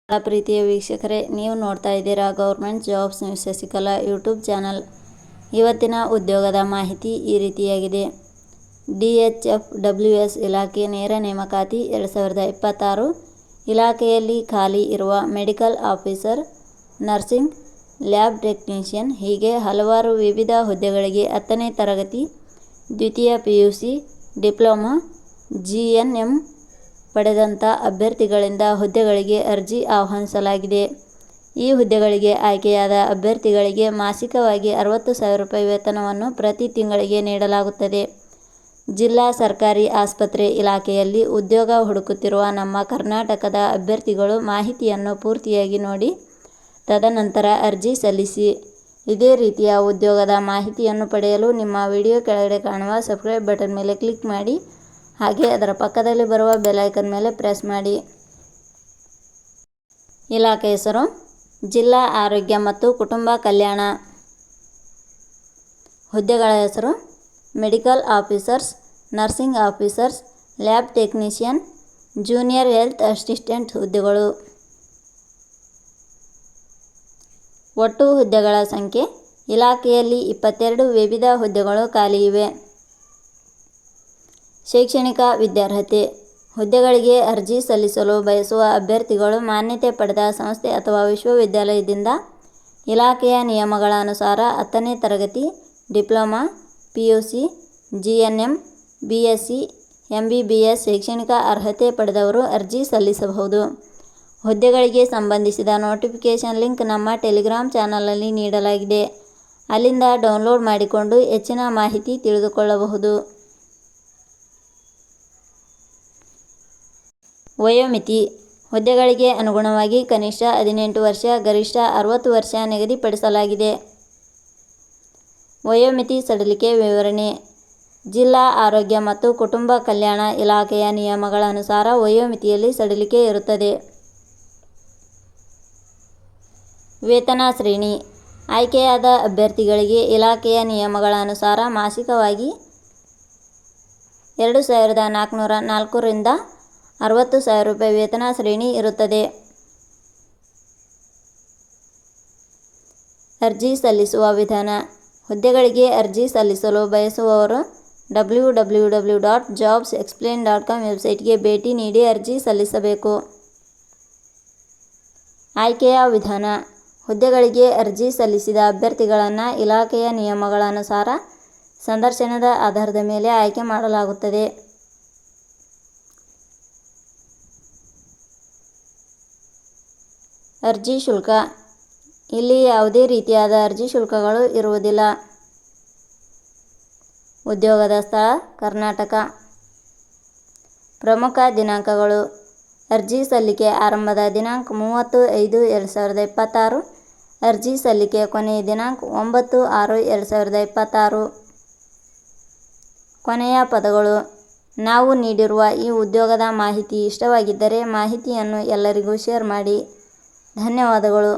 ಪ್ರೀತಿಯ ವೀಕ್ಷಕರೇ, ನೀವು ನೋಡ್ತಾ ಇದ್ದೀರಾ government jobs news Shashikala YouTube channel. ಇವತ್ತಿನ ಉದ್ಯೋಗದ ಮಾಹಿತಿ ಈ ರೀತಿಯಾಗಿದೆ. DHFWS ಇಲಾಖೆ ನೇರ ನೇಮಕಾತಿ 2026. ಇಲಾಖೆಯಲ್ಲಿ ಖಾಲಿ ಇರುವ medical officer, nursing, lab technician ಹೀಗೆ ಹಲವಾರು ವಿವಿಧ ಹುದ್ದೆಗಳಿಗೆ 10ನೇ ತರಗತಿ, ದ್ವಿತೀಯ PUC, ಡಿಪ್ಲೊಮಾ, GNM ಪಡೆದಂಥ ಅಭ್ಯರ್ಥಿಗಳಿಂದ ಹುದ್ದೆಗಳಿಗೆ ಅರ್ಜಿ ಆಹ್ವಾನಿಸಲಾಗಿದೆ. ಈ ಹುದ್ದೆಗಳಿಗೆ ಆಯ್ಕೆಯಾದ ಅಭ್ಯರ್ಥಿಗಳಿಗೆ ಮಾಸಿಕವಾಗಿ 60,000 ರೂಪಾಯಿ ವೇತನವನ್ನು ಪ್ರತಿ ತಿಂಗಳಿಗೆ ನೀಡಲಾಗುತ್ತದೆ. ಜಿಲ್ಲಾ ಸರ್ಕಾರಿ ಆಸ್ಪತ್ರೆ ಇಲಾಖೆಯಲ್ಲಿ ಉದ್ಯೋಗ ಹುಡುಕುತ್ತಿರುವ ನಮ್ಮ ಕರ್ನಾಟಕದ ಅಭ್ಯರ್ಥಿಗಳು ಮಾಹಿತಿಯನ್ನು ಪೂರ್ತಿಯಾಗಿ ನೋಡಿ ತದನಂತರ ಅರ್ಜಿ ಸಲ್ಲಿಸಿ. ಇದೇ ರೀತಿಯ ಉದ್ಯೋಗದ ಮಾಹಿತಿಯನ್ನು ಪಡೆಯಲು ನಿಮ್ಮ ವಿಡಿಯೋ ಕೆಳಗಡೆ ಕಾಣುವ ಸಬ್ಸ್ಕ್ರೈಬ್ ಬಟನ್ ಮೇಲೆ ಕ್ಲಿಕ್ ಮಾಡಿ, ಹಾಗೆ ಅದರ ಪಕ್ಕದಲ್ಲಿ ಬರುವ ಬೆಲ್ ಐಕನ್ ಮೇಲೆ ಪ್ರೆಸ್ ಮಾಡಿ. ಇಲಾಖೆ ಹೆಸರು ಜಿಲ್ಲಾ ಆರೋಗ್ಯ ಮತ್ತು ಕುಟುಂಬ ಕಲ್ಯಾಣ. ಹುದ್ದೆಗಳ ಹೆಸರು medical officers, nursing officers, lab technician, junior health assistant ಹುದ್ದೆಗಳು. ಒಟ್ಟು ಹುದ್ದೆಗಳ ಸಂಖ್ಯೆ ಇಲಾಖೆಯಲ್ಲಿ 22 ವಿವಿಧ ಹುದ್ದೆಗಳು ಖಾಲಿ ಇವೆ. ಶೈಕ್ಷಣಿಕ ವಿದ್ಯಾರ್ಹತೆ. ಹುದ್ದೆಗಳಿಗೆ ಅರ್ಜಿ ಸಲ್ಲಿಸಲು ಬಯಸುವ ಅಭ್ಯರ್ಥಿಗಳು ಮಾನ್ಯತೆ ಪಡೆದ ಸಂಸ್ಥೆ ಅಥವಾ ವಿಶ್ವವಿದ್ಯಾಲಯದಿಂದ ಇಲಾಖೆಯ ನಿಯಮಗಳ ಅನುಸಾರ 10ನೇ ತರಗತಿ, diploma, PUC, GNM, BSc, MBBS ಶೈಕ್ಷಣಿಕ ಅರ್ಹತೆ ಪಡೆದವರು ಅರ್ಜಿ ಸಲ್ಲಿಸಬಹುದು. ಹುದ್ದೆಗಳಿಗೆ ಸಂಬಂಧಿಸಿದ ನೋಟಿಫಿಕೇಷನ್ ಲಿಂಕ್ ನಮ್ಮ ಟೆಲಿಗ್ರಾಮ್ ಚಾನಲ್ನಲ್ಲಿ ನೀಡಲಾಗಿದೆ. ಅಲ್ಲಿಂದ ಡೌನ್ಲೋಡ್ ಮಾಡಿಕೊಂಡು ಹೆಚ್ಚಿನ ಮಾಹಿತಿ ತಿಳಿದುಕೊಳ್ಳಬಹುದು. ವಯೋಮಿತಿ. ಹುದ್ದೆಗಳಿಗೆ ಅನುಗುಣವಾಗಿ ಕನಿಷ್ಠ 18 ವರ್ಷ, ಗರಿಷ್ಠ 60 ವರ್ಷ ನಿಗದಿಪಡಿಸಲಾಗಿದೆ. ವಯೋಮಿತಿ ಸಡಿಲಿಕೆ ವಿವರಣೆ. ಜಿಲ್ಲಾ ಆರೋಗ್ಯ ಮತ್ತು ಕುಟುಂಬ ಕಲ್ಯಾಣ ಇಲಾಖೆಯ ನಿಯಮಗಳ ಅನುಸಾರ ವಯೋಮಿತಿಯಲ್ಲಿ ಸಡಿಲಿಕೆ ಇರುತ್ತದೆ. ವೇತನ ಶ್ರೇಣಿ. ಆಯ್ಕೆಯಾದ ಅಭ್ಯರ್ಥಿಗಳಿಗೆ ಇಲಾಖೆಯ ನಿಯಮಗಳ ಅನುಸಾರ ಮಾಸಿಕವಾಗಿ 2,404 ರಿಂದ 60,000 ರೂಪಾಯಿ ವೇತನ ಶ್ರೇಣಿ ಇರುತ್ತದೆ. ಅರ್ಜಿ ಸಲ್ಲಿಸುವ ವಿಧಾನ. ಹುದ್ದೆಗಳಿಗೆ ಅರ್ಜಿ ಸಲ್ಲಿಸಲು ಬಯಸುವವರು www.jobsexplain.com ವೆಬ್ಸೈಟ್ಗೆ ಭೇಟಿ ನೀಡಿ ಅರ್ಜಿ ಸಲ್ಲಿಸಬೇಕು. ಆಯ್ಕೆಯ ವಿಧಾನ. ಹುದ್ದೆಗಳಿಗೆ ಅರ್ಜಿ ಸಲ್ಲಿಸಿದ ಅಭ್ಯರ್ಥಿಗಳನ್ನು ಇಲಾಖೆಯ ನಿಯಮಗಳ ಅನುಸಾರ ಸಂದರ್ಶನದ ಆಧಾರದ ಮೇಲೆ ಆಯ್ಕೆ ಮಾಡಲಾಗುತ್ತದೆ. ಅರ್ಜಿ ಶುಲ್ಕ. ಇಲ್ಲಿ ಯಾವುದೇ ರೀತಿಯಾದ ಅರ್ಜಿ ಶುಲ್ಕಗಳು ಇರುವುದಿಲ್ಲ. ಉದ್ಯೋಗದ ಸ್ಥಳ ಕರ್ನಾಟಕ. ಪ್ರಮುಖ ದಿನಾಂಕಗಳು. ಅರ್ಜಿ ಸಲ್ಲಿಕೆ ಆರಂಭದ ದಿನಾಂಕ 30/5/2026. ಅರ್ಜಿ ಸಲ್ಲಿಕೆ ಕೊನೆಯ ದಿನಾಂಕ 9/6/2026. ಕೊನೆಯ ಪದಗಳು. ನಾವು ನೀಡಿರುವ ಈ ಉದ್ಯೋಗದ ಮಾಹಿತಿ ಇಷ್ಟವಾಗಿದ್ದರೆ ಮಾಹಿತಿಯನ್ನು ಎಲ್ಲರಿಗೂ ಶೇರ್ ಮಾಡಿ. ಧನ್ಯವಾದಗಳು.